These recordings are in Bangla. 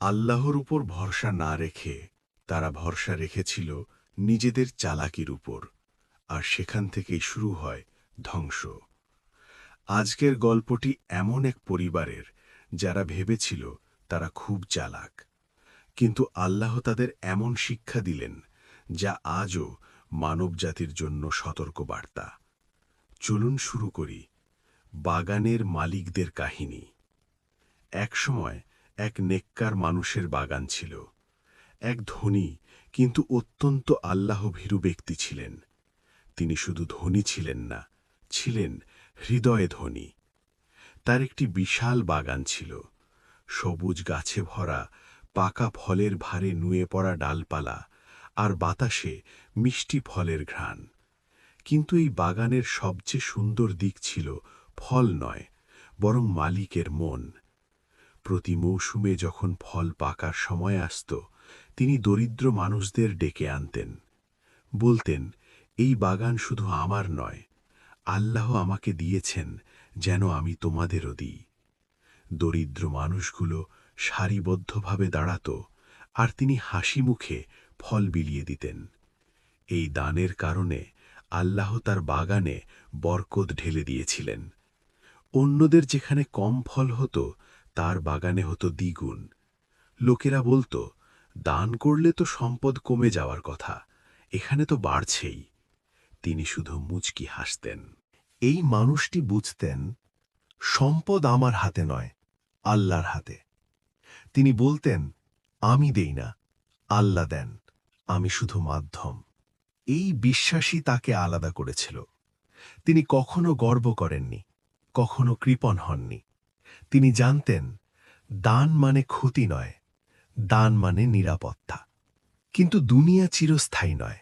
আল্লাহর উপর ভরসা না রেখে তারা ভরসা রেখেছিল নিজেদের চালাকির উপর, আর সেখান থেকেই শুরু হয় ধ্বংস। আজকের গল্পটি এমন এক পরিবারের যারা ভেবেছিল তারা খুব চালাক, কিন্তু আল্লাহ তাদের এমন শিক্ষা দিলেন যা আজও মানবজাতির জন্য সতর্কবার্তা। চলুন শুরু করি বাগানের মালিকদের কাহিনী। একসময় এক নেককার মানুষের বাগান ছিল। এক ধনী কিন্তু অত্যন্ত আল্লাহভীরু ব্যক্তি ছিলেন। তিনি শুধু ধনী ছিলেন না, ছিলেন হৃদয়ে ধনী। তার একটি বিশাল বাগান ছিল, সবুজ গাছে ভরা, পাকা ফলের ভারে নুয়ে পড়া ডালপালা, আর বাতাসে মিষ্টি ফলের ঘ্রাণ। কিন্তু এই বাগানের সবচেয়ে সুন্দর দিক ছিল ফল নয়, বরং মালিকের মন। প্রতি মৌসুমে যখন ফল পাকার সময় আসত, তিনি দরিদ্র মানুষদের ডেকে আনতেন। বলতেন, এই বাগান শুধু আমার নয়, আল্লাহ আমাকে দিয়েছেন যেন আমি তোমাদেরও দিই। দরিদ্র মানুষগুলো সারিবদ্ধভাবে দাঁড়াত, আর তিনি হাসি মুখে ফল বিলিয়ে দিতেন। এই দানের কারণে আল্লাহ তার বাগানে বরকত ঢেলে দিয়েছিলেন। অন্যদের যেখানে কম ফল হতো, তার বাগানে হতো দ্বিগুণ। লোকেরা বলতো, দান করলে তো সম্পদ কমে যাওয়ার কথা, এখানে তো বাড়ছেই। তিনি শুধু মুচকি হাসতেন। এই মানুষটি বুঝতেন, সম্পদ আমার হাতে নয়, আল্লাহর হাতে। তিনি বলতেন, আমি দেই না, আল্লাহ দেন, আমি শুধু মাধ্যম। এই বিশ্বাসই তাকে আলাদা করেছিল। তিনি কখনো গর্ব করেননি, কখনো কৃপণ হননি। তিনি জানতেন, দান মানে ক্ষতি নয়, দান মানে নিরাপত্তা। কিন্তু দুনিয়া চিরস্থায়ী নয়।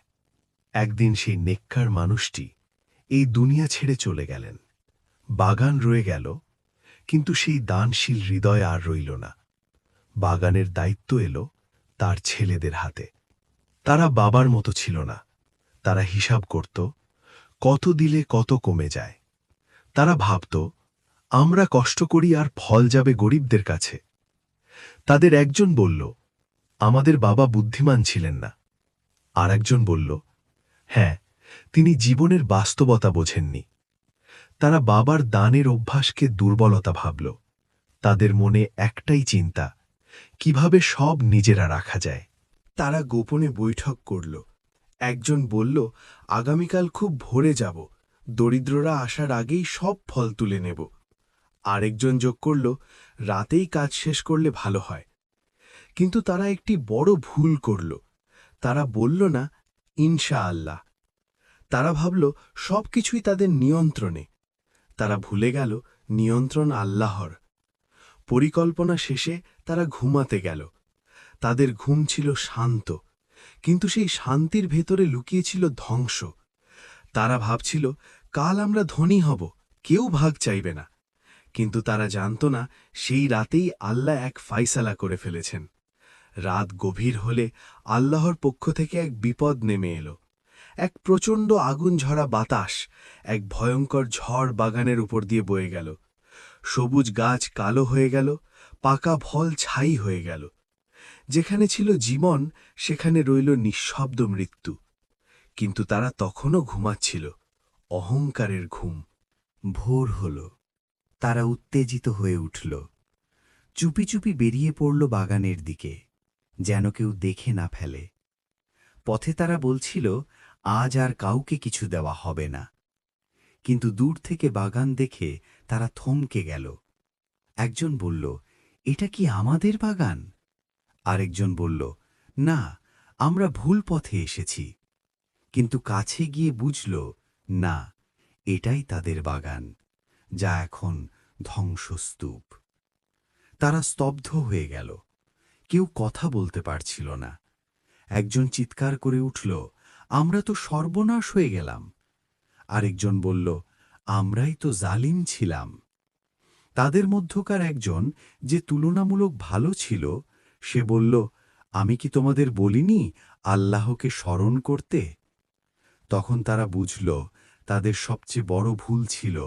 একদিন সেই নেককার মানুষটি এই দুনিয়া ছেড়ে চলে গেলেন। বাগান রয়ে গেল, কিন্তু সেই দানশীল হৃদয় আর রইল না। বাগানের দায়িত্ব এলো তার ছেলেদের হাতে। তারা বাবার মতো ছিল না। তারা হিসাব করত, কত দিলে কত কমে যায়। তারা ভাবত, আমরা কষ্ট করি আর ফল যাবে গরিবদের কাছে। তাদের একজন বলল, আমাদের বাবা বুদ্ধিমান ছিলেন না। আর একজন বলল, হ্যাঁ, তিনি জীবনের বাস্তবতা বোঝেননি। তারা বাবার দানের অভ্যাসকে দুর্বলতা ভাবল। তাদের মনে একটাই চিন্তা, কিভাবে সব নিজেরা রাখা যায়। তারা গোপনে বৈঠক করল। একজন বলল, আগামীকাল খুব ভোরে যাব, দরিদ্ররা আসার আগেই সব ফল তুলে নেব। আরেকজন যোগ করল, রাতেই কাজ শেষ করলে ভালো হয়। কিন্তু তারা একটি বড় ভুল করল। তারা বলল না, ইনশাআল্লাহ। তারা ভাবল সবকিছুই তাদের নিয়ন্ত্রণে। তারা ভুলে গেল, নিয়ন্ত্রণ আল্লাহর। পরিকল্পনা শেষে তারা ঘুমাতে গেল। তাদের ঘুম ছিল শান্ত, কিন্তু সেই শান্তির ভেতরে লুকিয়েছিল ধ্বংস। তারা ভাবছিল, কাল আমরা ধনী হব, কেউ ভাগ চাইবে না। কিন্তু তারা জানত না, সেই রাতেই আল্লাহ এক ফাইসালা করে ফেলেছেন। রাত গভীর হলে আল্লাহর পক্ষ থেকে এক বিপদ নেমে এলো। এক প্রচণ্ড আগুন ঝরা বাতাস, এক ভয়ঙ্কর ঝড় বাগানের উপর দিয়ে বয়ে গেল। সবুজ গাছ কালো হয়ে গেল, পাকা ফল ছাই হয়ে গেল। যেখানে ছিল জীবন, সেখানে রইল নিঃশব্দ মৃত্যু। কিন্তু তারা তখনও ঘুমাচ্ছিল, অহংকারের ঘুম। ভোর হল। তারা উত্তেজিত হয়ে উঠল। চুপি চুপি বেরিয়ে পড়ল বাগানের দিকে, যেন কেউ দেখে না ফেলে। পথে তারা বলছিল, আজ আর কাউকে কিছু দেওয়া হবে না। কিন্তু দূর থেকে বাগান দেখে তারা থমকে গেল। একজন বলল, এটা কি আমাদের বাগান? আরেকজন বলল, না, আমরা ভুল পথে এসেছি। কিন্তু কাছে গিয়ে বুঝল, না, এটাই তাদের বাগান, যা এখন ধ্বংসস্তূপ। তারা স্তব্ধ হয়ে গেল। কেউ কথা বলতে পারছিল না। একজন চিৎকার করে উঠল, আমরা তো সর্বনাশ হয়ে গেলাম। আরেকজন বলল, আমরাই তো জালিম ছিলাম। তাদের মধ্যকার একজন, যে তুলনামূলক ভালো ছিল, সে বলল, আমি কি তোমাদের বলিনি আল্লাহকে স্মরণ করতে? তখন তারা বুঝল, তাদের সবচেয়ে বড় ভুল ছিল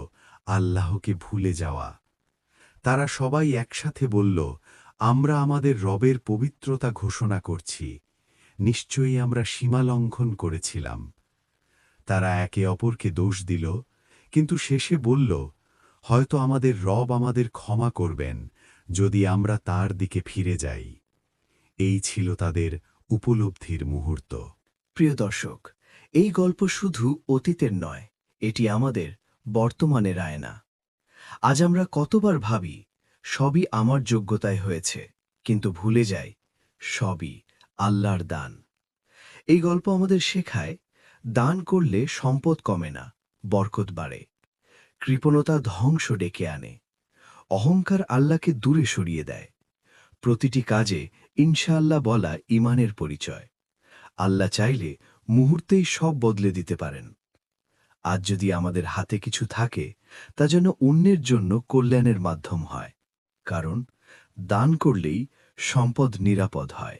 আল্লাহকে ভুলে যাওয়া। তারা সবাই একসাথে বলল, আমরা আমাদের রবের পবিত্রতা ঘোষণা করছি, নিশ্চয়ই আমরা সীমা লঙ্ঘন করেছিলাম। তারা একে অপরকে দোষ দিল, কিন্তু শেষে বলল, হয়তো আমাদের রব আমাদের ক্ষমা করবেন যদি আমরা তার দিকে ফিরে যাই। এই ছিল তাদের উপলব্ধির মুহূর্ত। প্রিয় দর্শক, এই গল্প শুধু অতীতের নয়, এটি আমাদের বর্তমানের আয়না। আজ আমরা কতবার ভাবি সবই আমার যোগ্যতায় হয়েছে, কিন্তু ভুলে যাই সবই আল্লাহর দান। এই গল্প আমাদের শেখায় দান করলে সম্পদ কমে না, বরকত বাড়ে। কৃপণতা ধ্বংস ডেকে আনে, অহংকার আল্লাহকে দূরে সরিয়ে দেয়। প্রতিটি কাজে ইনশাআল্লাহ বলা ঈমানের পরিচয়। আল্লাহ চাইলে মুহূর্তেই সব বদলে দিতে পারেন। আজ যদি আমাদের হাতে কিছু থাকে, তা যেন অন্যের জন্য কল্যাণের মাধ্যম হয়, কারণ দান করলেই সম্পদ নিরাপদ হয়।